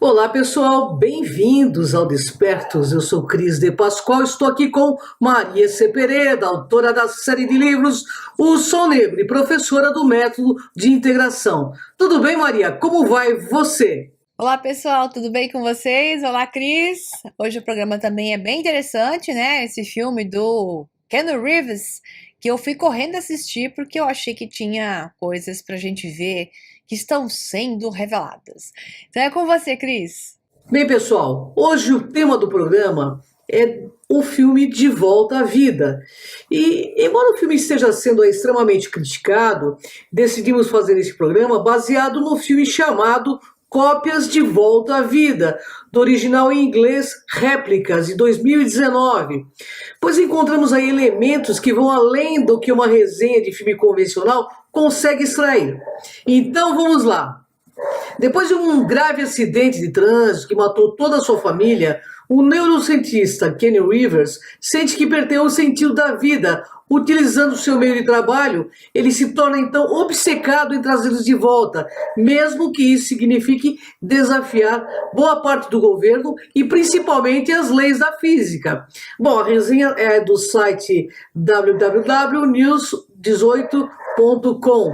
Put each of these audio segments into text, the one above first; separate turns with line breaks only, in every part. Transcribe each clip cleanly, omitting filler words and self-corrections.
Olá pessoal, bem-vindos ao Despertos. Eu sou Cris de Pascoal, estou aqui com Maria Cepereda, autora da série de livros O Sol Negro e professora do método de integração. Tudo bem, Maria? Como vai você?
Olá pessoal, tudo bem com vocês? Olá Cris! Hoje o programa também é bem interessante, né? Esse filme do Keanu Reeves, que eu fui correndo assistir porque eu achei que tinha coisas pra gente ver que estão sendo reveladas. Então é com você, Cris.
Bem, pessoal, hoje o tema do programa é o filme De Volta à Vida. E, embora o filme esteja sendo extremamente criticado, decidimos fazer esse programa baseado no filme chamado Cópias de Volta à Vida, do original em inglês Réplicas, de 2019. Pois encontramos aí elementos que vão além do que uma resenha de filme convencional consegue extrair. Então vamos lá. Depois de um grave acidente de trânsito que matou toda a sua família, o neurocientista Kenny Rivers sente que perdeu o sentido da vida. Utilizando seu meio de trabalho, ele se torna então obcecado em trazê-los de volta, mesmo que isso signifique desafiar boa parte do governo e principalmente as leis da física. Bom, a resenha é do site www.news18.com.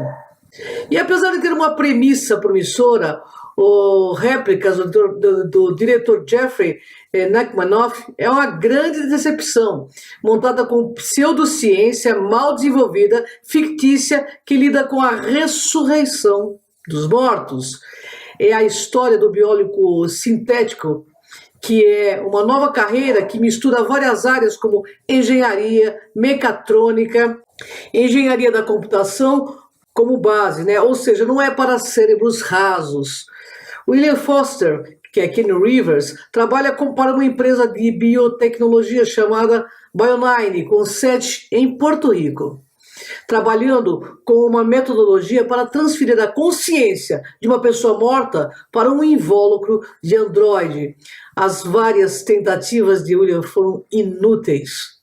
E apesar de ter uma premissa promissora, o Réplicas do diretor Jeffrey Nachmanoff é uma grande decepção, montada com pseudociência mal desenvolvida, fictícia, que lida com a ressurreição dos mortos. É a história do biólogo sintético, que é uma nova carreira que mistura várias áreas como engenharia, mecatrônica, engenharia da computação como base, né? Ou seja, não é para cérebros rasos. William Foster, que é Keanu Rivers, trabalha para uma empresa de biotecnologia chamada Bionine, com sede em Porto Rico, trabalhando com uma metodologia para transferir a consciência de uma pessoa morta para um invólucro de androide. As várias tentativas de William foram inúteis.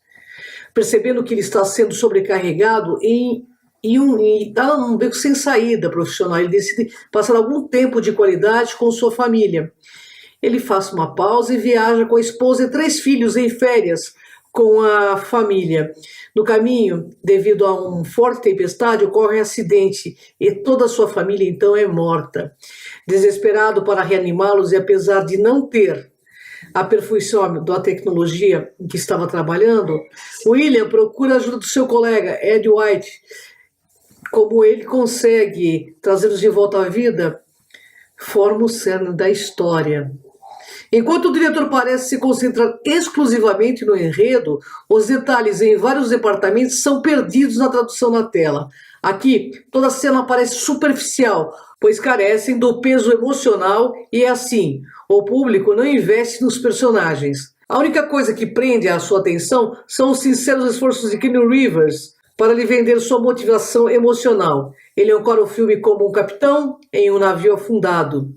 Percebendo que ele está sendo sobrecarregado e está num beco sem saída profissional, ele decide passar algum tempo de qualidade com sua família. Ele faz uma pausa e viaja com a esposa e 3 filhos em férias com a família. No caminho, devido a uma forte tempestade, ocorre um acidente e toda a sua família então é morta. Desesperado para reanimá-los e apesar de não ter a perfeição da tecnologia em que estava trabalhando, William procura a ajuda do seu colega Ed White. Como ele consegue trazê-los de volta à vida, forma o cerne da história. Enquanto o diretor parece se concentrar exclusivamente no enredo, os detalhes em vários departamentos são perdidos na tradução na tela. Aqui, toda a cena parece superficial, pois carecem do peso emocional e é assim, o público não investe nos personagens. A única coisa que prende a sua atenção são os sinceros esforços de Keanu Rivers para lhe vender sua motivação emocional. Ele ancora o filme como um capitão em um navio afundado.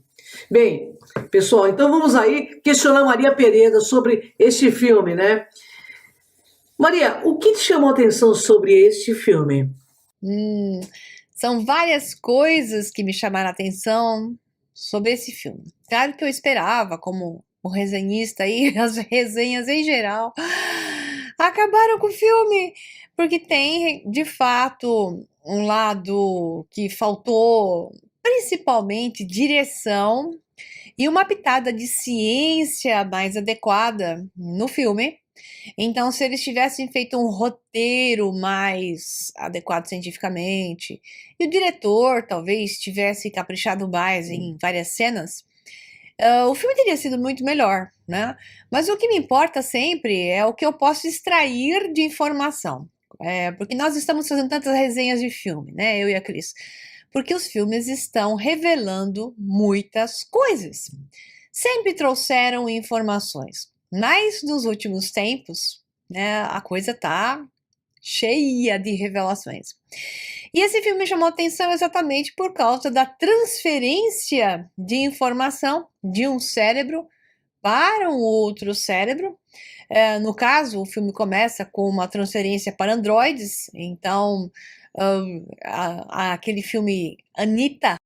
Bem, pessoal, então vamos aí questionar Maria Pereira sobre este filme, né? Maria, o que te chamou a atenção sobre este filme?
Hum, São várias coisas que me chamaram a atenção sobre esse filme. Claro que eu esperava, como o resenhista aí, as resenhas em geral, acabaram com o filme, porque tem, de fato, um lado que faltou, principalmente direção e uma pitada de ciência mais adequada no filme. Então, se eles tivessem feito um roteiro mais adequado cientificamente, e o diretor talvez tivesse caprichado mais em várias cenas, o filme teria sido muito melhor, né? Mas o que me importa sempre é o que eu posso extrair de informação. Porque nós estamos fazendo tantas resenhas de filme, né? Eu e a Cris. Porque os filmes estão revelando muitas coisas. Sempre trouxeram informações. Mas nos últimos tempos, né, a coisa tá cheia de revelações. E esse filme me chamou a atenção exatamente por causa da transferência de informação de um cérebro para um outro cérebro. No caso, o filme começa com uma transferência para androides, então aquele filme Anita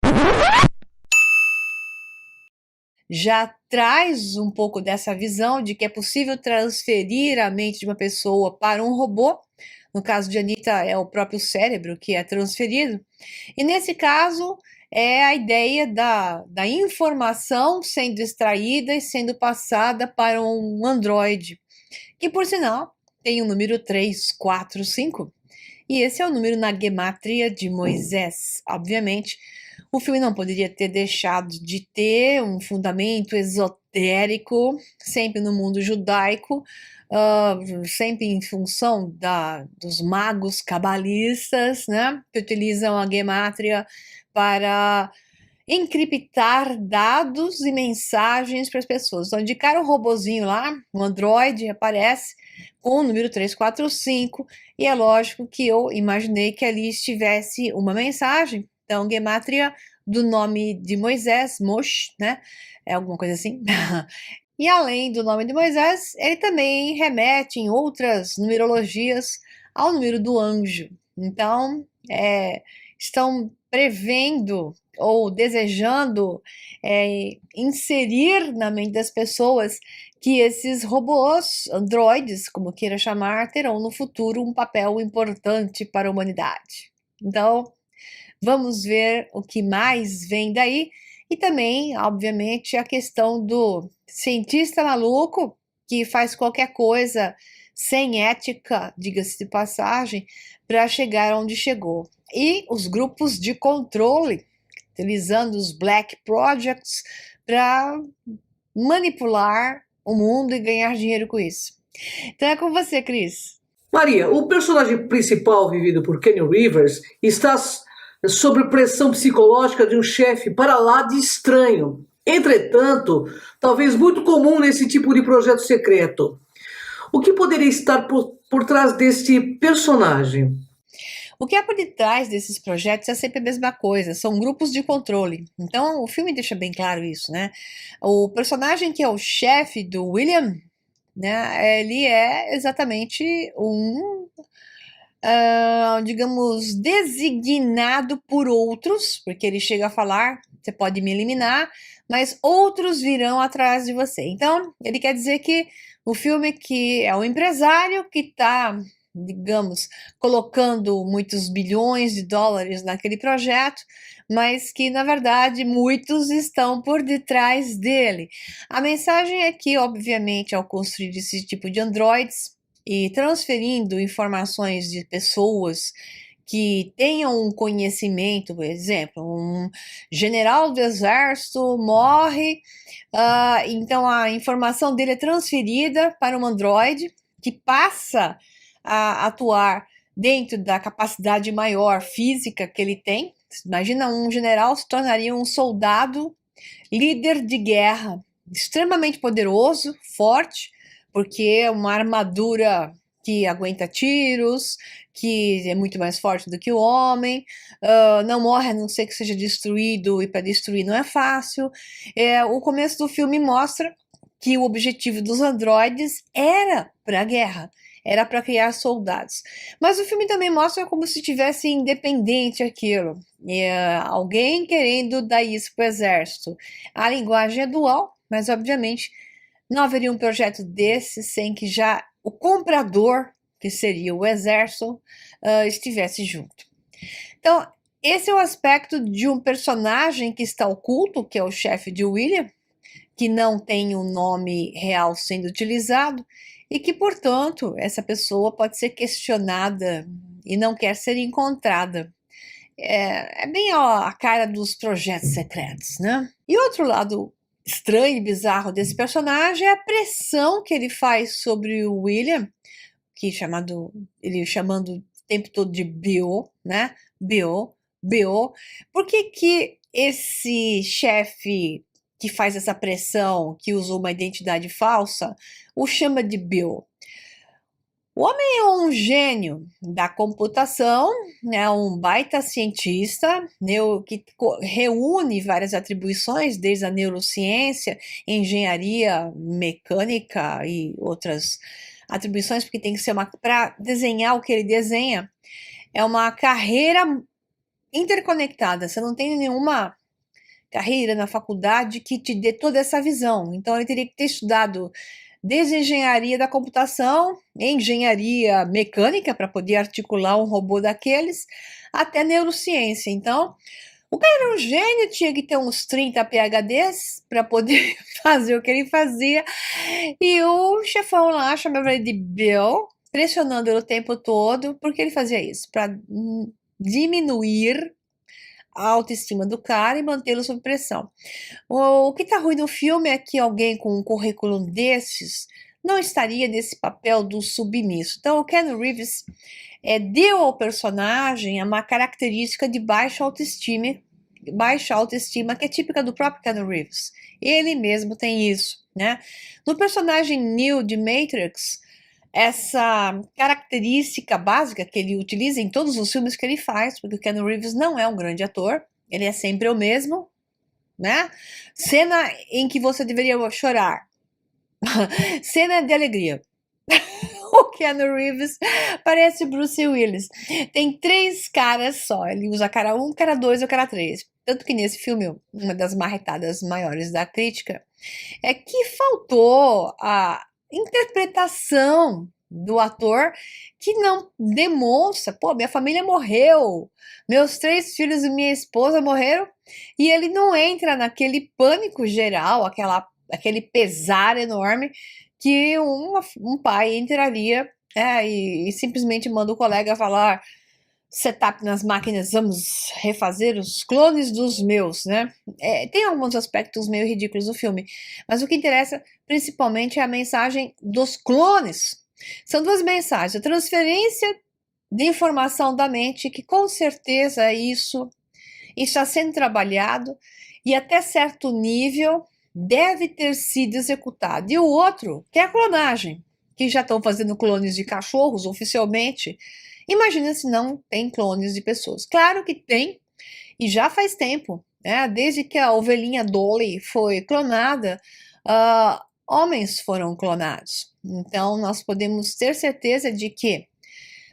já traz um pouco dessa visão de que é possível transferir a mente de uma pessoa para um robô. No caso de Anitta, é o próprio cérebro que é transferido. E nesse caso, é a ideia da informação sendo extraída e sendo passada para um androide, que por sinal tem o número 345. E esse é o número na gemátria de Moisés. Obviamente, o filme não poderia ter deixado de ter um fundamento esotérico, sempre no mundo judaico, sempre em função dos magos cabalistas, né, que utilizam a gemátria para encriptar dados e mensagens para as pessoas. Então, de cara um robozinho lá, um Android, aparece com o número 345, e é lógico que eu imaginei que ali estivesse uma mensagem. Então, gemátria do nome de Moisés, Mosh, né? É alguma coisa assim. E além do nome de Moisés, ele também remete em outras numerologias ao número do anjo. Então, estão prevendo ou desejando inserir na mente das pessoas que esses robôs, androides, como queira chamar, terão no futuro um papel importante para a humanidade. Então, vamos ver o que mais vem daí. E também, obviamente, a questão do cientista maluco que faz qualquer coisa sem ética, diga-se de passagem, para chegar onde chegou. E os grupos de controle, utilizando os Black Projects para manipular o mundo e ganhar dinheiro com isso. Então é com você, Cris.
Maria, o personagem principal, vivido por Kenny Rivers, está sob pressão psicológica de um chefe para lá de estranho. Entretanto, talvez muito comum nesse tipo de projeto secreto. O que poderia estar por trás deste personagem?
O que há por detrás desses projetos é sempre a mesma coisa, são grupos de controle. Então, o filme deixa bem claro isso, né? O personagem que é o chefe do William, né, ele é exatamente um, digamos, designado por outros, porque ele chega a falar, você pode me eliminar, mas outros virão atrás de você. Então, ele quer dizer que o filme que é o empresário que está, digamos, colocando muitos bilhões de dólares naquele projeto, mas que, na verdade, muitos estão por detrás dele. A mensagem é que, obviamente, ao construir esse tipo de androides e transferindo informações de pessoas que tenham um conhecimento, por exemplo, um general do exército morre, então a informação dele é transferida para um androide que passa a atuar dentro da capacidade maior física que ele tem. Imagina, um general se tornaria um soldado líder de guerra, extremamente poderoso, forte, porque é uma armadura que aguenta tiros, que é muito mais forte do que o homem, não morre a não ser que seja destruído, e para destruir não é fácil. O começo do filme mostra que o objetivo dos androides era para a guerra, era para criar soldados. Mas o filme também mostra como se tivesse independente aquilo. Alguém querendo dar isso para o exército. A linguagem é dual, mas obviamente não haveria um projeto desse sem que já o comprador, que seria o exército, estivesse junto. Então, esse é o aspecto de um personagem que está oculto, que é o chefe de William, que não tem um nome real sendo utilizado, e que, portanto, essa pessoa pode ser questionada e não quer ser encontrada. É bem a cara dos projetos secretos, né? E outro lado estranho e bizarro desse personagem é a pressão que ele faz sobre o William, que ele chamando o tempo todo de Bill, né? Bill. Por que esse chefe que faz essa pressão, que usa uma identidade falsa, o chama de Bill? O homem é um gênio da computação, é um baita cientista, que reúne várias atribuições, desde a neurociência, engenharia mecânica e outras atribuições, porque tem que ser para desenhar o que ele desenha. É uma carreira interconectada, você não tem nenhuma carreira na faculdade que te dê toda essa visão. Então, ele teria que ter estudado desde engenharia da computação, engenharia mecânica, para poder articular um robô daqueles, até neurociência. Então, o cara era um gênio, tinha que ter uns 30 PhDs para poder fazer o que ele fazia. E o chefão lá chamava ele de Bill, pressionando ele o tempo todo, porque ele fazia isso, para diminuir a autoestima do cara e mantê-lo sob pressão. O que tá ruim no filme é que alguém com um currículo desses não estaria nesse papel do submisso. Então, o Keanu Reeves deu ao personagem uma característica de baixa autoestima que é típica do próprio Keanu Reeves. Ele mesmo tem isso, né? No personagem Neo de Matrix, essa característica básica que ele utiliza em todos os filmes que ele faz, porque o Keanu Reeves não é um grande ator, ele é sempre o mesmo, né? Cena em que você deveria chorar. Cena de alegria. O Keanu Reeves parece Bruce Willis. Tem 3 caras só. Ele usa cara 1, cara 2 e cara 3. Tanto que nesse filme, uma das marretadas maiores da crítica é que faltou a interpretação do ator, que não demonstra, pô, minha família morreu, meus 3 filhos e minha esposa morreram, e ele não entra naquele pânico geral, aquele pesar enorme que um pai entraria e simplesmente manda o colega falar: setup nas máquinas, vamos refazer os clones dos meus, né? Tem alguns aspectos meio ridículos do filme, mas o que interessa principalmente é a mensagem dos clones. São 2 mensagens: a transferência de informação da mente, que com certeza isso está sendo trabalhado e até certo nível deve ter sido executado. E o outro, que é a clonagem, que já estão fazendo clones de cachorros oficialmente. Imagina se não tem clones de pessoas. Claro que tem, e já faz tempo, né? Desde que a ovelhinha Dolly foi clonada, homens foram clonados. Então, nós podemos ter certeza de que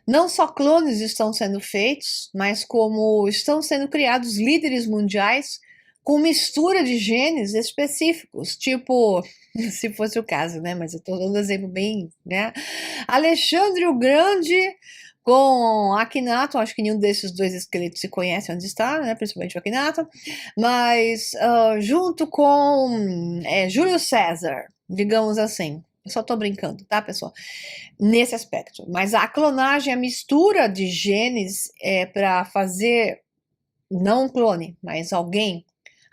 não só clones estão sendo feitos, mas como estão sendo criados líderes mundiais com mistura de genes específicos, tipo, se fosse o caso, né? Mas eu estou dando um exemplo bem, né? Alexandre o Grande com Akhenaton, acho que nenhum desses 2 esqueletos se conhece onde está, né? Principalmente o Akhenaton, mas junto com Júlio César, digamos assim. Eu só tô brincando, tá, pessoal? Nesse aspecto. Mas a clonagem, a mistura de genes para fazer, não um clone, mas alguém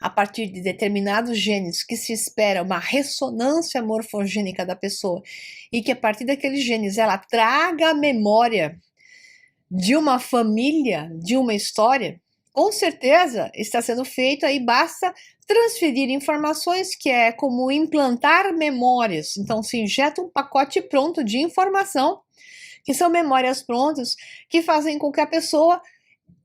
a partir de determinados genes que se espera uma ressonância morfogênica da pessoa e que a partir daqueles genes ela traga a memória de uma família, de uma história, com certeza está sendo feito, aí basta transferir informações, que é como implantar memórias. Então se injeta um pacote pronto de informação, que são memórias prontas, que fazem com que a pessoa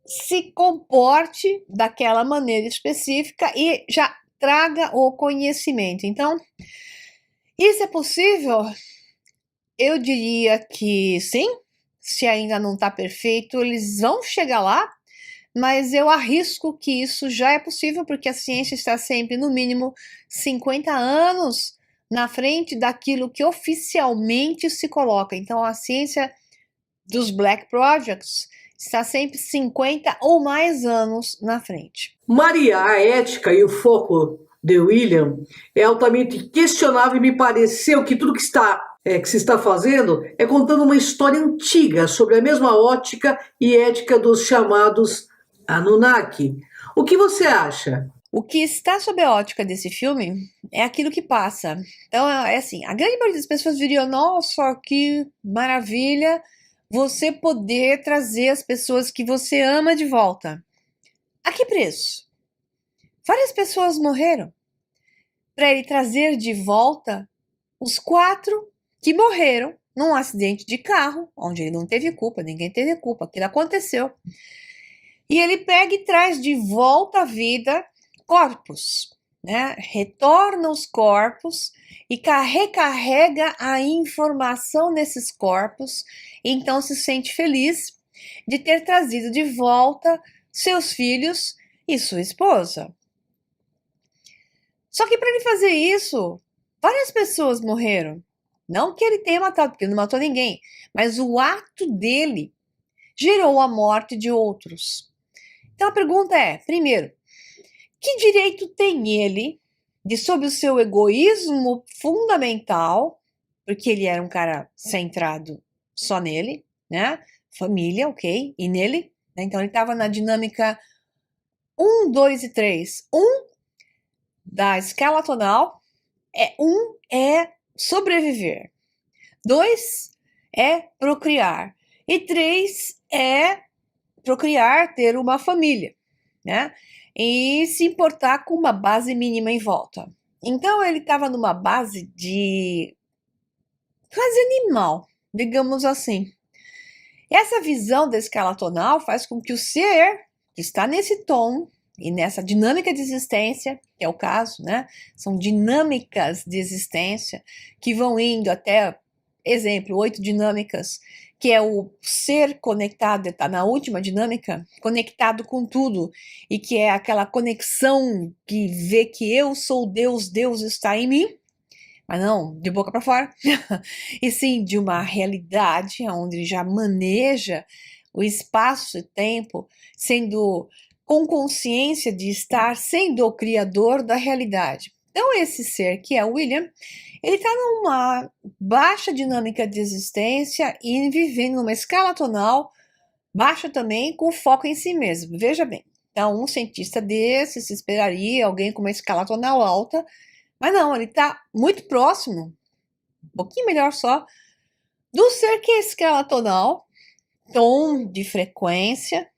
se comporte daquela maneira específica e já traga o conhecimento. Então, isso é possível? Eu diria que sim. Se ainda não está perfeito, eles vão chegar lá, mas eu arrisco que isso já é possível, porque a ciência está sempre, no mínimo, 50 anos na frente daquilo que oficialmente se coloca. Então, a ciência dos Black Projects está sempre 50 ou mais anos na frente.
Maria, a ética e o foco de William é altamente questionável e me pareceu que tudo que se está fazendo é contando uma história antiga sobre a mesma ótica e ética dos chamados Anunnaki. O que você acha?
O que está sob a ótica desse filme é aquilo que passa. Então, é assim, a grande maioria das pessoas diriam: nossa, que maravilha você poder trazer as pessoas que você ama de volta. A que preço? Várias pessoas morreram para ele trazer de volta os 4 que morreram num acidente de carro, onde ele não teve culpa, ninguém teve culpa, aquilo aconteceu. E ele pega e traz de volta à vida corpos, né? Retorna os corpos e recarrega a informação nesses corpos, e então se sente feliz de ter trazido de volta seus filhos e sua esposa. Só que para ele fazer isso, várias pessoas morreram. Não que ele tenha matado, porque ele não matou ninguém, mas o ato dele gerou a morte de outros. Então a pergunta é, primeiro, que direito tem ele de, sob o seu egoísmo fundamental, porque ele era um cara centrado só nele, né? Família, ok, e nele, né? Então ele estava na dinâmica 1, 2 e 3. Da escala tonal é sobreviver. 2 é procriar. E 3 é procriar, ter uma família, né? E se importar com uma base mínima em volta. Então ele estava numa base de quase animal, digamos assim. Essa visão da escala tonal faz com que o ser que está nesse tom e nessa dinâmica de existência, que é o caso, né? São dinâmicas de existência que vão indo até, exemplo, 8 dinâmicas, que é o ser conectado, está na última dinâmica, conectado com tudo, e que é aquela conexão que vê que eu sou Deus, Deus está em mim, mas não de boca para fora, e sim de uma realidade onde ele já maneja o espaço e tempo, sendo com consciência de estar sendo o criador da realidade. Então esse ser que é o William, ele está numa baixa dinâmica de existência e vivendo numa escala tonal baixa também, com foco em si mesmo. Veja bem, então um cientista desse se esperaria alguém com uma escala tonal alta, mas não, ele está muito próximo, um pouquinho melhor só, do ser que é escala tonal, tom de frequência,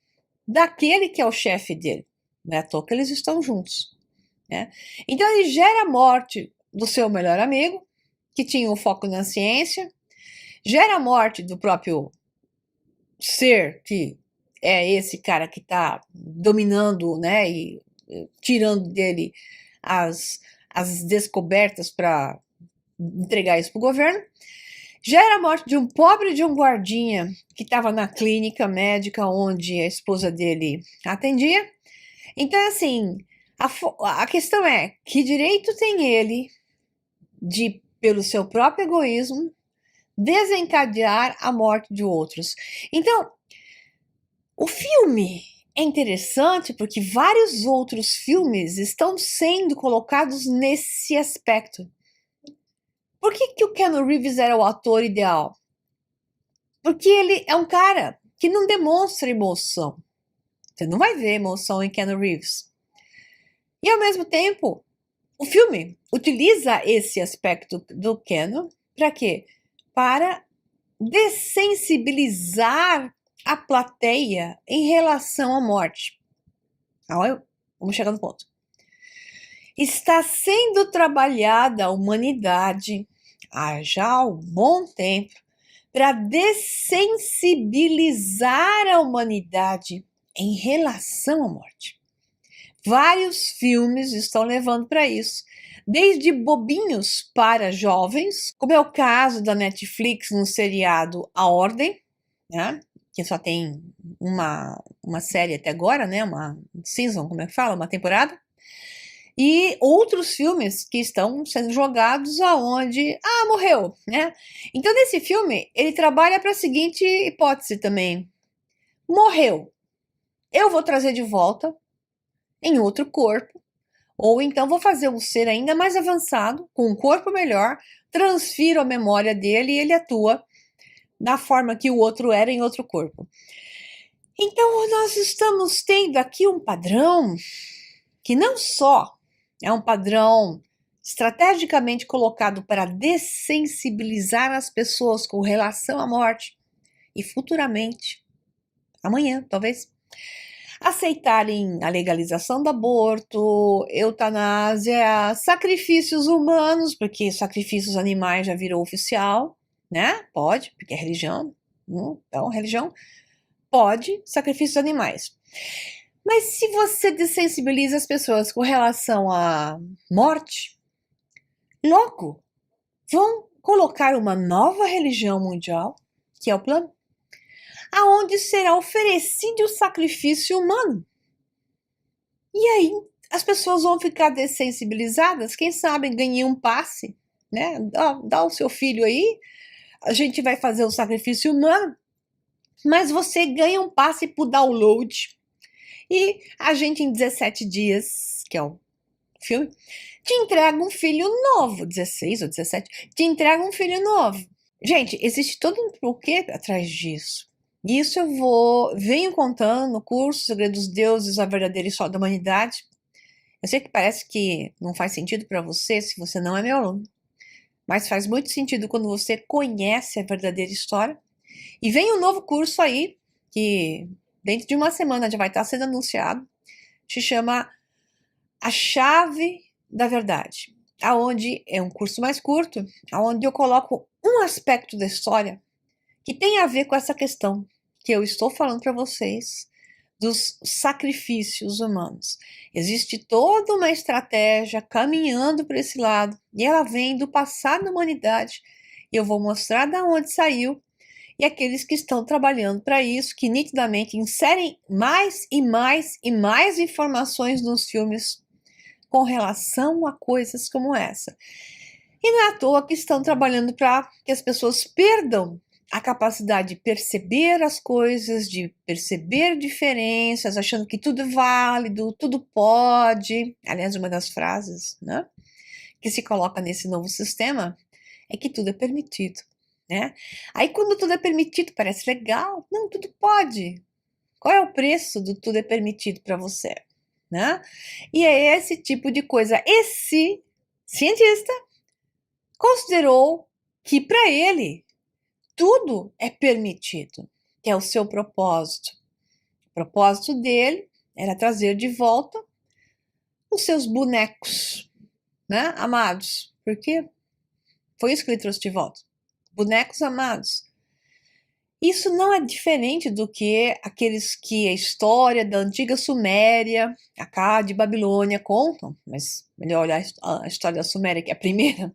daquele que é o chefe dele. Não é à toa que eles estão juntos, né? Então ele gera a morte do seu melhor amigo, que tinha um foco na ciência, gera a morte do próprio ser, que é esse cara que está dominando, né, e tirando dele as descobertas para entregar isso para o governo, gera a morte de um pobre de um guardinha que estava na clínica médica onde a esposa dele atendia. Então, assim, a questão é, que direito tem ele de, pelo seu próprio egoísmo, desencadear a morte de outros? Então, o filme é interessante porque vários outros filmes estão sendo colocados nesse aspecto. Por que o Keanu Reeves era o ator ideal? Porque ele é um cara que não demonstra emoção. Você não vai ver emoção em Keanu Reeves. E ao mesmo tempo, o filme utiliza esse aspecto do Keanu para quê? Para dessensibilizar a plateia em relação à morte. Vamos chegar no ponto. Está sendo trabalhada a humanidade há já um bom tempo para dessensibilizar a humanidade em relação à morte. Vários filmes estão levando para isso, desde bobinhos para jovens, como é o caso da Netflix no seriado A Ordem, né? Que só tem uma série até agora, né? Uma season, como é que fala? Uma temporada. E outros filmes que estão sendo jogados aonde, morreu, né? Então, nesse filme, ele trabalha para a seguinte hipótese também. Morreu. Eu vou trazer de volta em outro corpo, ou então vou fazer um ser ainda mais avançado, com um corpo melhor, transfiro a memória dele e ele atua da forma que o outro era em outro corpo. Então, nós estamos tendo aqui um padrão que não só é um padrão estrategicamente colocado para dessensibilizar as pessoas com relação à morte e futuramente, amanhã talvez, aceitarem a legalização do aborto, eutanásia, sacrifícios humanos, porque sacrifícios animais já virou oficial, né? Pode, porque é religião. Então, religião pode, sacrifícios animais. Mas se você dessensibiliza as pessoas com relação à morte, logo vão colocar uma nova religião mundial, que é o plano, aonde será oferecido o sacrifício humano. E aí as pessoas vão ficar dessensibilizadas, quem sabe ganhem um passe, né? Dá o seu filho aí, a gente vai fazer o sacrifício humano, mas você ganha um passe por download. E a gente, em 17 dias, que é o filme, te entrega um filho novo, 16 ou 17, te entrega um filho novo. Gente, existe todo um porquê atrás disso. E isso venho contando no curso Segredo dos Deuses, a verdadeira história da humanidade. Eu sei que parece que não faz sentido para você se você não é meu aluno, mas faz muito sentido quando você conhece a verdadeira história. E vem um novo curso aí, que dentro de uma semana já vai estar sendo anunciado, se chama A Chave da Verdade, aonde é um curso mais curto, aonde eu coloco um aspecto da história que tem a ver com essa questão que eu estou falando para vocês dos sacrifícios humanos. Existe toda uma estratégia caminhando para esse lado, e ela vem do passado da humanidade. E eu vou mostrar de onde saiu, e aqueles que estão trabalhando para isso, que nitidamente inserem mais e mais e mais informações nos filmes com relação a coisas como essa. E não é à toa que estão trabalhando para que as pessoas perdam a capacidade de perceber as coisas, de perceber diferenças, achando que tudo é válido, tudo pode. Aliás, uma das frases, né, que se coloca nesse novo sistema é que tudo é permitido, né? Aí quando tudo é permitido parece legal, não, tudo pode. Qual é o preço do tudo é permitido para você, né? E é esse tipo de coisa. Esse cientista considerou que para ele tudo é permitido, que é o seu propósito. O propósito dele era trazer de volta os seus bonecos, né, amados. Porque foi isso que ele trouxe de volta. Bonecos amados. Isso não é diferente do que aqueles que a história da antiga Suméria, Acá de Babilônia contam, mas melhor olhar a história da Suméria, que é a primeira.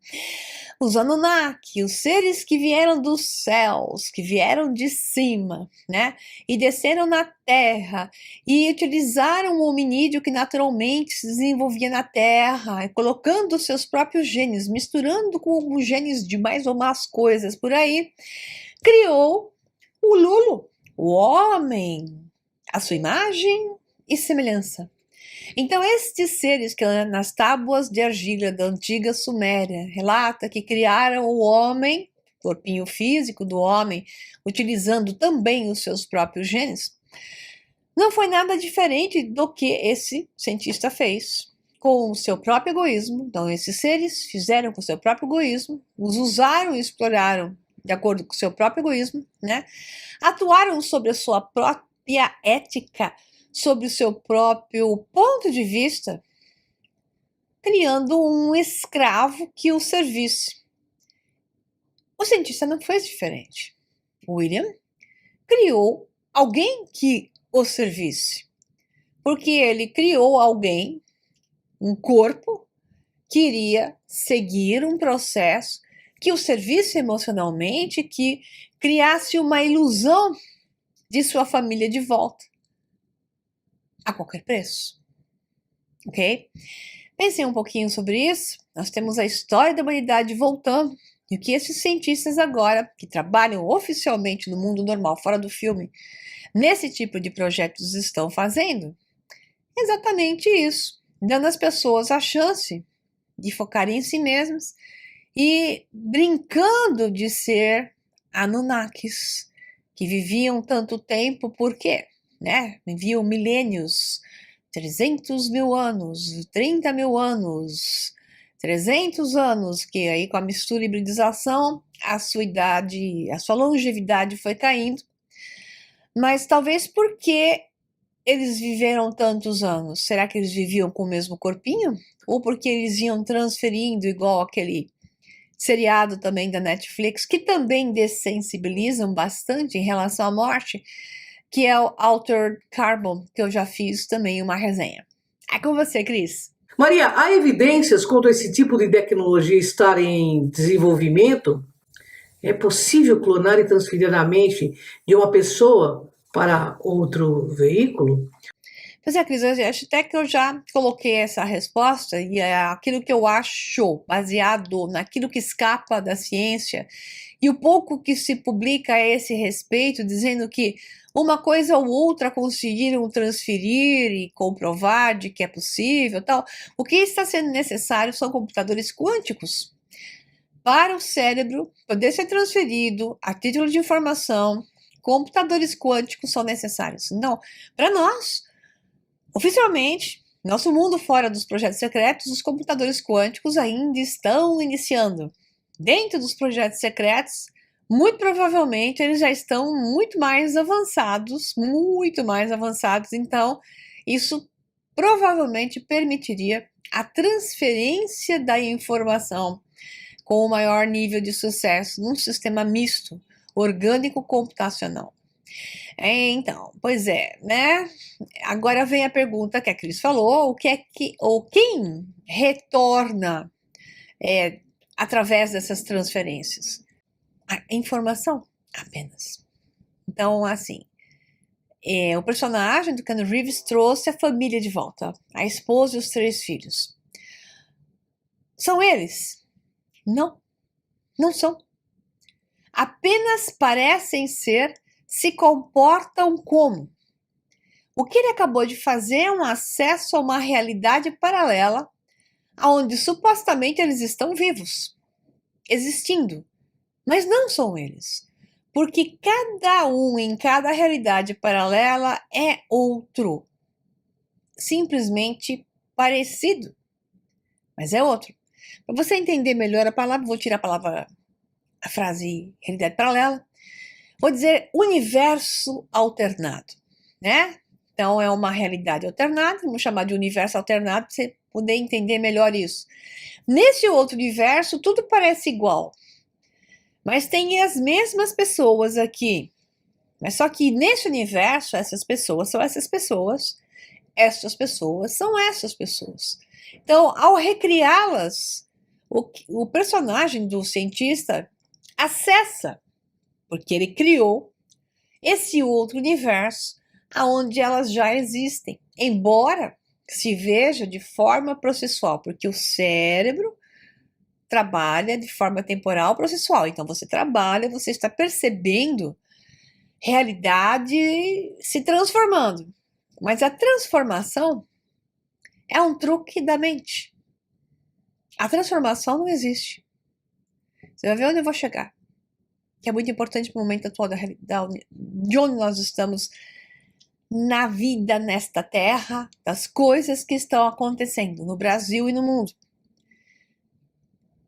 Os Anunnaki, os seres que vieram dos céus, que vieram de cima, né? E desceram na terra e utilizaram o hominídeo que naturalmente se desenvolvia na terra, colocando os seus próprios genes, misturando com os genes de mais ou mais coisas por aí, criou o Lulu, o homem, a sua imagem e semelhança. Então, estes seres que nas tábuas de argila da antiga Suméria relata que criaram o homem, corpinho físico do homem, utilizando também os seus próprios genes, não foi nada diferente do que esse cientista fez com o seu próprio egoísmo. Então, esses seres fizeram com o seu próprio egoísmo, os usaram e exploraram de acordo com o seu próprio egoísmo, né? Atuaram sobre a sua própria ética, sobre o seu próprio ponto de vista, criando um escravo que o servisse. O cientista não fez diferente. William criou alguém que o servisse, porque ele criou alguém, um corpo, que iria seguir um processo que o servisse emocionalmente, que criasse uma ilusão de sua família de volta, a qualquer preço. Ok? Pensem um pouquinho sobre isso. Nós temos a história da humanidade voltando, e o que esses cientistas agora, que trabalham oficialmente no mundo normal, fora do filme, nesse tipo de projetos estão fazendo? Exatamente isso, dando às pessoas a chance de focarem em si mesmas e brincando de ser Anunnakis, que viviam tanto tempo, por quê? Né? Viviam milênios, 300 mil anos, 30 mil anos, 300 anos, que aí com a mistura e hibridização, a sua idade, a sua longevidade foi caindo, mas talvez porque eles viveram tantos anos, será que eles viviam com o mesmo corpinho? Ou porque eles iam transferindo igual aquele seriado também da Netflix, que também dessensibilizam bastante em relação à morte, que é o Altered Carbon, que eu já fiz também uma resenha. É com você, Cris.
Maria, há evidências quanto a esse tipo de tecnologia estar em desenvolvimento? É possível clonar e transferir a mente de uma pessoa para outro veículo?
Pois é, Cris, eu acho até que eu já coloquei essa resposta e é aquilo que eu acho, baseado naquilo que escapa da ciência e o pouco que se publica a esse respeito, dizendo que uma coisa ou outra conseguiram transferir e comprovar de que é possível, tal. O que está sendo necessário são computadores quânticos para o cérebro poder ser transferido a título de informação. Computadores quânticos são necessários. Então, para nós, oficialmente, nosso mundo fora dos projetos secretos, os computadores quânticos ainda estão iniciando. Dentro dos projetos secretos, muito provavelmente eles já estão muito mais avançados, então isso provavelmente permitiria a transferência da informação com o maior nível de sucesso num sistema misto, orgânico computacional. Então, pois é, né? Agora vem a pergunta que a Cris falou, ou quem retorna através dessas transferências? A informação apenas. Então, assim, o personagem do Keanu Reeves trouxe a família de volta, a esposa e os 3 filhos. São eles? Não, não são. Apenas parecem ser, se comportam como. O que ele acabou de fazer é um acesso a uma realidade paralela, onde supostamente eles estão vivos, existindo, mas não são eles. Porque cada um em cada realidade paralela é outro. Simplesmente parecido, mas é outro. Para você entender melhor a palavra, vou tirar a frase realidade paralela, vou dizer universo alternado, né? Então é uma realidade alternada, vamos chamar de universo alternado para você poder entender melhor isso. Nesse outro universo, tudo parece igual, mas tem as mesmas pessoas aqui. Mas só que nesse universo, essas pessoas são essas pessoas, essas pessoas são essas pessoas. Então, ao recriá-las, o personagem do cientista acessa, porque ele criou esse outro universo onde elas já existem, embora se veja de forma processual, porque o cérebro trabalha de forma temporal processual. Então você trabalha, você está percebendo realidade se transformando. Mas a transformação é um truque da mente. A transformação não existe. Você vai ver onde eu vou chegar. Que é muito importante para o momento atual de onde nós estamos na vida nesta terra, das coisas que estão acontecendo no Brasil e no mundo.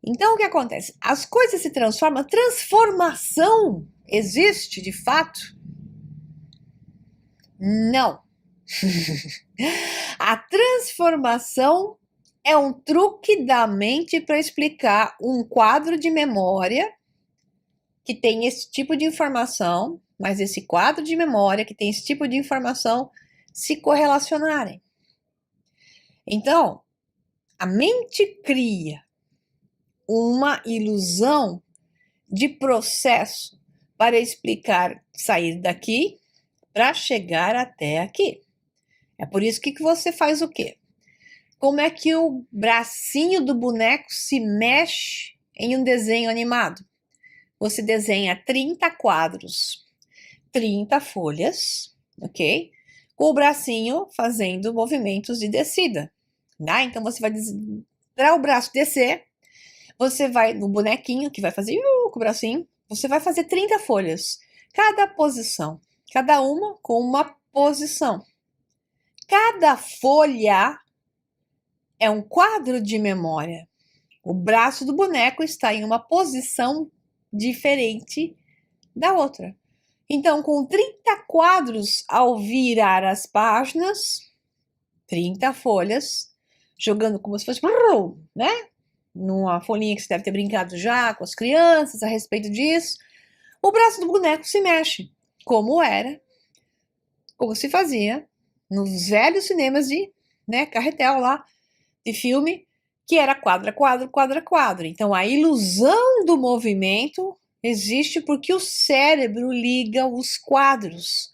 Então, o que acontece? As coisas se transformam, a transformação existe de fato? Não. A transformação é um truque da mente para explicar um quadro de memória que tem esse tipo de informação, mas esse quadro de memória que tem esse tipo de informação se correlacionarem. Então, a mente cria uma ilusão de processo para explicar sair daqui para chegar até aqui. É por isso que você faz o quê? Como é que o bracinho do boneco se mexe em um desenho animado? Você desenha 30 quadros, 30 folhas, ok? Com o bracinho fazendo movimentos de descida. Tá? Então você vai para o braço descer, você vai no bonequinho que vai fazer com o bracinho, você vai fazer 30 folhas. Cada posição, cada uma com uma posição. Cada folha é um quadro de memória. O braço do boneco está em uma posição diferente da outra. Então, com 30 quadros ao virar as páginas, 30 folhas, jogando como se fosse, né? Numa folhinha que você deve ter brincado já com as crianças a respeito disso, o braço do boneco se mexe, como se fazia nos velhos cinemas de, carretel lá, de filme, que era quadro a quadro, quadro a quadro. Então, a ilusão do movimento existe porque o cérebro liga os quadros.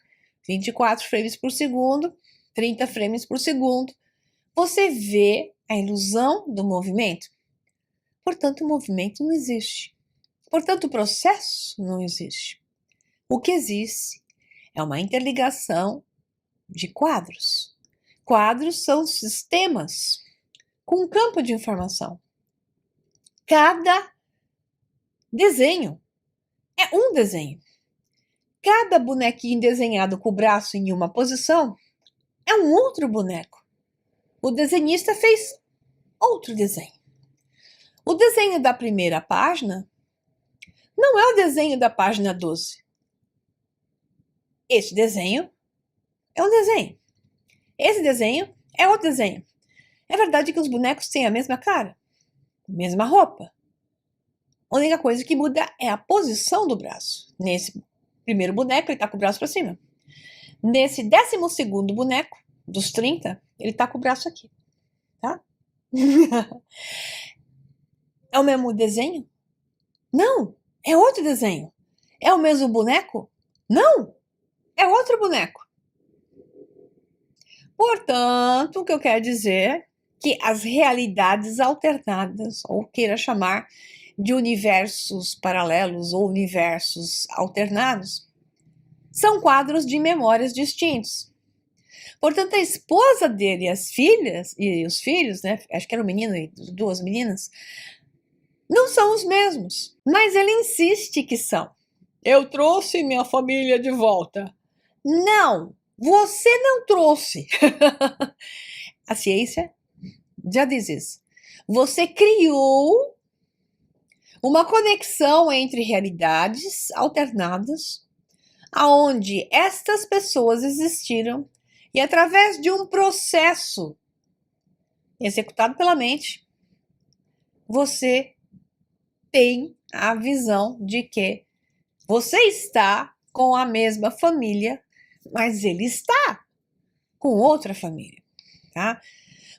24 frames por segundo, 30 frames por segundo, você vê a ilusão do movimento. Portanto, o movimento não existe. Portanto, o processo não existe. O que existe é uma interligação de quadros. Quadros são sistemas com um campo de informação. Cada desenho é um desenho. Cada bonequinho desenhado com o braço em uma posição é um outro boneco. O desenhista fez outro desenho. O desenho da primeira página não é o desenho da página 12. Este desenho é um desenho. Esse desenho é outro desenho. É verdade que os bonecos têm a mesma cara, a mesma roupa. A única coisa que muda é a posição do braço. Nesse primeiro boneco, ele está com o braço para cima. Nesse 12º boneco, dos 30, ele está com o braço aqui. Tá? É o mesmo desenho? Não, é outro desenho. É o mesmo boneco? Não, é outro boneco. Portanto, o que eu quero dizer é que as realidades alternadas, ou queira chamar de universos paralelos ou universos alternados, são quadros de memórias distintos. Portanto, a esposa dele e as filhas, e os filhos, né? Acho que era um menino e 2 meninas, não são os mesmos, mas ele insiste que são. Eu trouxe minha família de volta. Não, você não trouxe. A ciência já diz isso. Você criou uma conexão entre realidades alternadas, aonde estas pessoas existiram e através de um processo executado pela mente, você tem a visão de que você está com a mesma família, mas ele está com outra família, tá?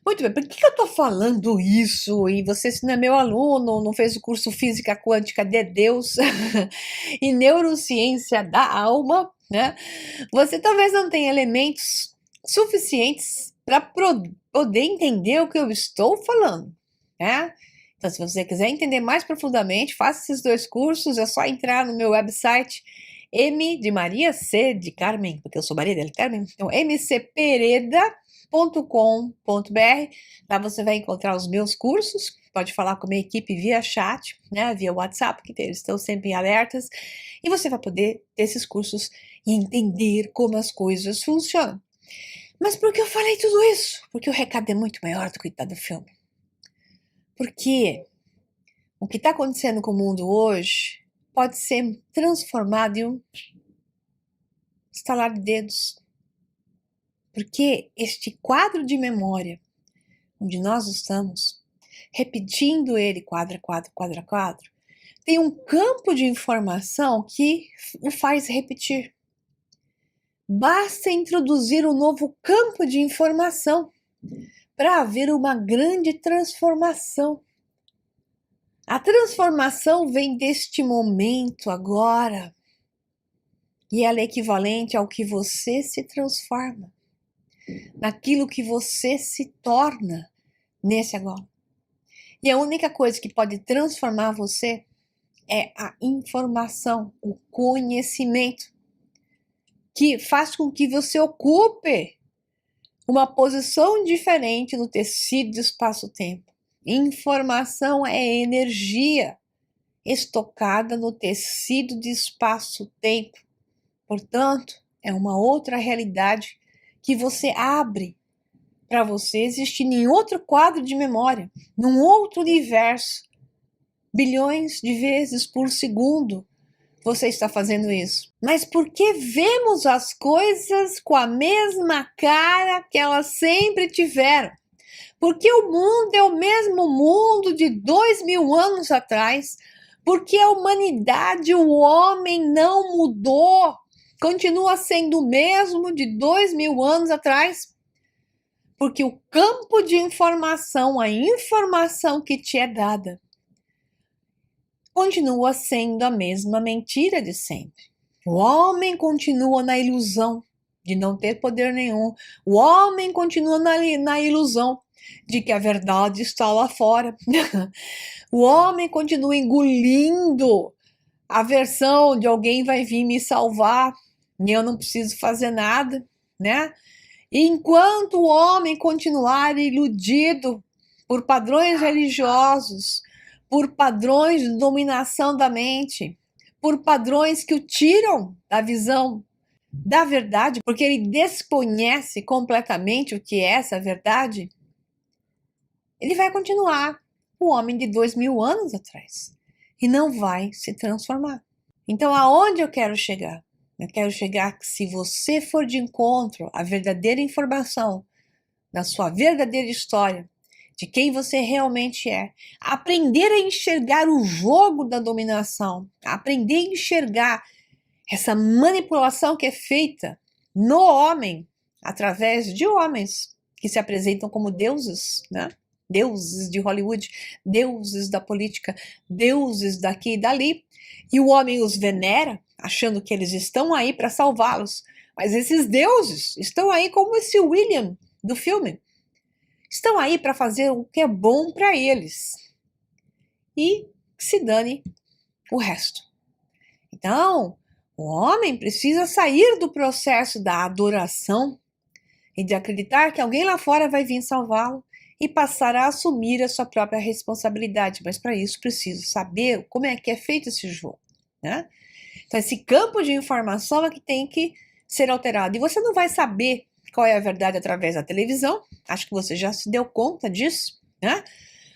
Muito bem, por que eu estou falando isso? E você, se não é meu aluno, não fez o curso Física Quântica de Deus e Neurociência da Alma, né? Você talvez não tenha elementos suficientes para poder entender o que eu estou falando, né? Então, se você quiser entender mais profundamente, faça esses 2 cursos, é só entrar no meu website, M de Maria, C de Carmen, porque eu sou Maria dele, Carmen, então mcpereda.com.br. Lá você vai encontrar os meus cursos, pode falar com a minha equipe via chat, né, via WhatsApp, que eles estão sempre em alertas, e você vai poder ter esses cursos e entender como as coisas funcionam. Mas por que eu falei tudo isso? Porque o recado é muito maior do que o do filme. Porque o que está acontecendo com o mundo hoje pode ser transformado em um estalar de dedos. Porque este quadro de memória, onde nós estamos, repetindo ele quadro a quadro, quadro a quadro, tem um campo de informação que o faz repetir. Basta introduzir um novo campo de informação para haver uma grande transformação. A transformação vem deste momento agora e ela é equivalente ao que você se transforma, naquilo que você se torna nesse agora. E a única coisa que pode transformar você é a informação, o conhecimento, que faz com que você ocupe uma posição diferente no tecido do espaço-tempo. Informação é energia estocada no tecido de espaço-tempo. Portanto, é uma outra realidade que você abre para você existir em outro quadro de memória, num outro universo. Bilhões de vezes por segundo você está fazendo isso. Mas por que vemos as coisas com a mesma cara que elas sempre tiveram? Porque o mundo é o mesmo mundo de 2000 anos atrás. Porque a humanidade, o homem não mudou. Continua sendo o mesmo de 2000 anos atrás. Porque o campo de informação, a informação que te é dada, continua sendo a mesma mentira de sempre. O homem continua na ilusão de não ter poder nenhum. O homem continua na ilusão de que a verdade está lá fora. O homem continua engolindo a versão de alguém vai vir me salvar e eu não preciso fazer nada, né? E enquanto o homem continuar iludido por padrões religiosos, por padrões de dominação da mente, por padrões que o tiram da visão da verdade, porque ele desconhece completamente o que é essa verdade, ele vai continuar o homem de 2000 anos atrás e não vai se transformar. Então, aonde eu quero chegar? Eu quero chegar que se você for de encontro à verdadeira informação da sua verdadeira história, de quem você realmente é, aprender a enxergar o jogo da dominação, aprender a enxergar essa manipulação que é feita no homem através de homens que se apresentam como deuses, né? Deuses de Hollywood, deuses da política, deuses daqui e dali, e o homem os venera, achando que eles estão aí para salvá-los, mas esses deuses estão aí como esse William do filme, estão aí para fazer o que é bom para eles e que se dane o resto. Então, o homem precisa sair do processo da adoração e de acreditar que alguém lá fora vai vir salvá-lo e passar a assumir a sua própria responsabilidade. Mas para isso preciso saber como é que é feito esse jogo, né? Então esse campo de informação é que tem que ser alterado. E você não vai saber qual é a verdade através da televisão, acho que você já se deu conta disso, né?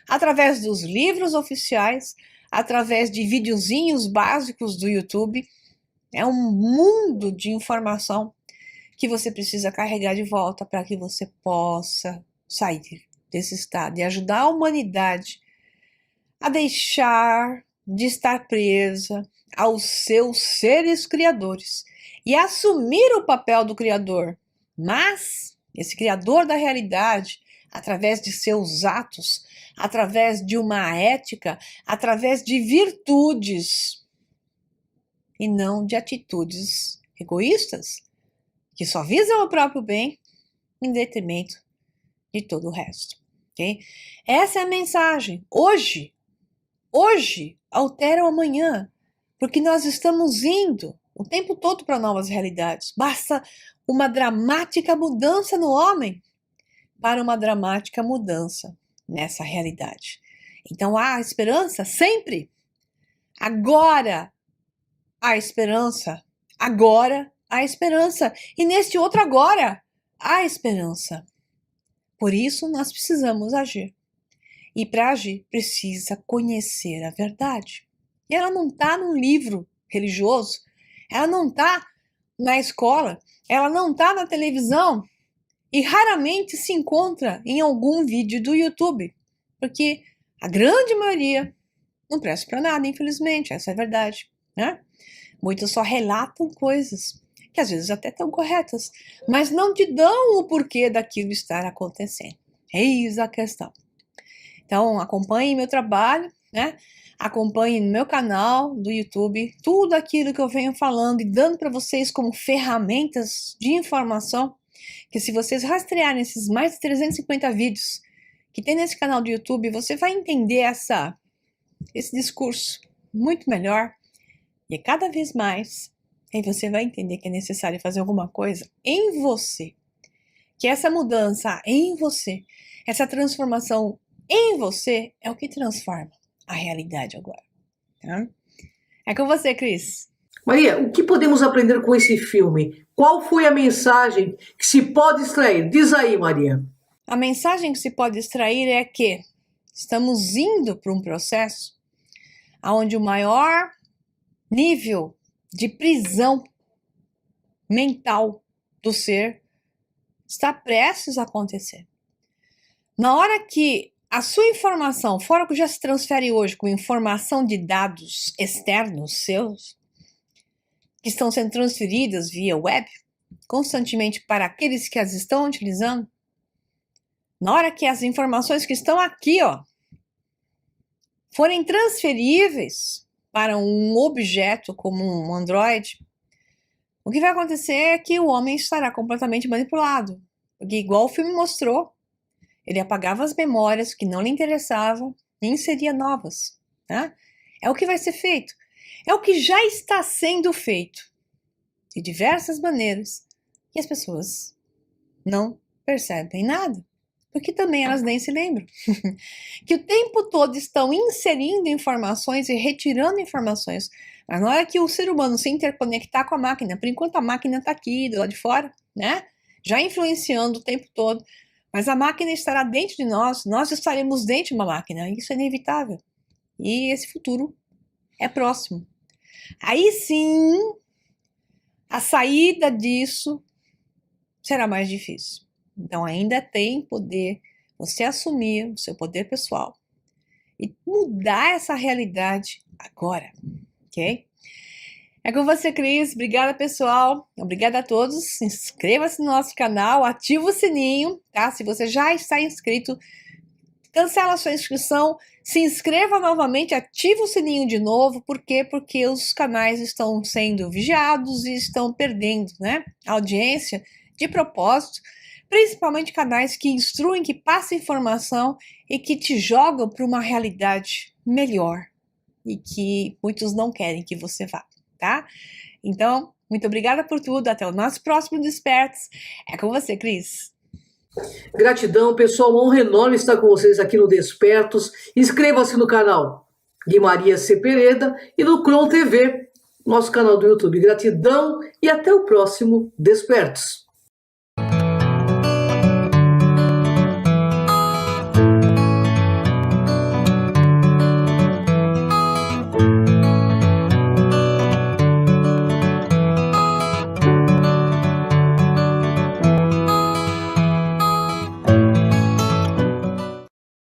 Através dos livros oficiais, através de videozinhos básicos do YouTube. É um mundo de informação que você precisa carregar de volta para que você possa sair desse estado e ajudar a humanidade a deixar de estar presa aos seus seres criadores e assumir o papel do criador. Mas esse criador da realidade, através de seus atos, através de uma ética, através de virtudes e não de atitudes egoístas que só visam o próprio bem em detrimento de todo o resto. Okay? Essa é a mensagem. Hoje, altera o amanhã, porque nós estamos indo o tempo todo para novas realidades. Basta uma dramática mudança no homem para uma dramática mudança nessa realidade. Então há esperança sempre. Agora há esperança. Agora há esperança. E neste outro agora há esperança. Por isso nós precisamos agir. E para agir precisa conhecer a verdade. E ela não está num livro religioso, ela não está na escola, ela não está na televisão e raramente se encontra em algum vídeo do YouTube, porque a grande maioria não presta para nada, infelizmente, essa é a verdade, né? Muitos só relatam coisas que às vezes até estão corretas, mas não te dão o porquê daquilo estar acontecendo. Eis a questão. Então, acompanhe meu trabalho, né? Acompanhe no meu canal do YouTube tudo aquilo que eu venho falando e dando para vocês como ferramentas de informação, que se vocês rastrearem esses mais de 350 vídeos que tem nesse canal do YouTube, você vai entender esse discurso muito melhor e cada vez mais aí você vai entender que é necessário fazer alguma coisa em você, que essa mudança em você, essa transformação em você é o que transforma a realidade agora. Tá? É com você, Cris.
Maria, o que podemos aprender com esse filme? Qual foi a mensagem que se pode extrair? Diz aí, Maria.
A mensagem que se pode extrair é que estamos indo para um processo onde o maior nível de prisão mental do ser está prestes a acontecer. Na hora que a sua informação, fora o que já se transfere hoje com informação de dados externos seus, que estão sendo transferidas via web, constantemente para aqueles que as estão utilizando, na hora que as informações que estão aqui, forem transferíveis para um objeto como um Android, O que vai acontecer é que o homem estará completamente manipulado. Porque, igual o filme mostrou, ele apagava as memórias que não lhe interessavam e inseria novas. Tá? É o que vai ser feito. É o que já está sendo feito de diversas maneiras e as pessoas não percebem nada. Porque também elas nem se lembram. Que o tempo todo estão inserindo informações e retirando informações. Mas na hora que o ser humano se interconectar com a máquina, por enquanto a máquina está aqui, do lado de fora, né? Já influenciando o tempo todo. Mas a máquina estará dentro de nós estaremos dentro de uma máquina. Isso é inevitável. E esse futuro é próximo. Aí sim, a saída disso será mais difícil. Então ainda tem poder você assumir o seu poder pessoal e mudar essa realidade agora, ok? É com você, Cris. Obrigada, pessoal. Obrigada a todos. Inscreva-se no nosso canal, ativa o sininho, tá? Se você já está inscrito, cancela a sua inscrição, se inscreva novamente, ativa o sininho de novo. Por quê? Porque os canais estão sendo vigiados e estão perdendo, né, audiência de propósito, principalmente canais que instruem, que passam informação e que te jogam para uma realidade melhor e que muitos não querem que você vá, tá? Então, muito obrigada por tudo. Até o nosso próximo Despertos. É com você, Cris.
Gratidão, pessoal. Uma honra enorme estar com vocês aqui no Despertos. Inscreva-se no canal Gui Maria C. Pereda e no Cron TV, nosso canal do YouTube. Gratidão e até o próximo Despertos.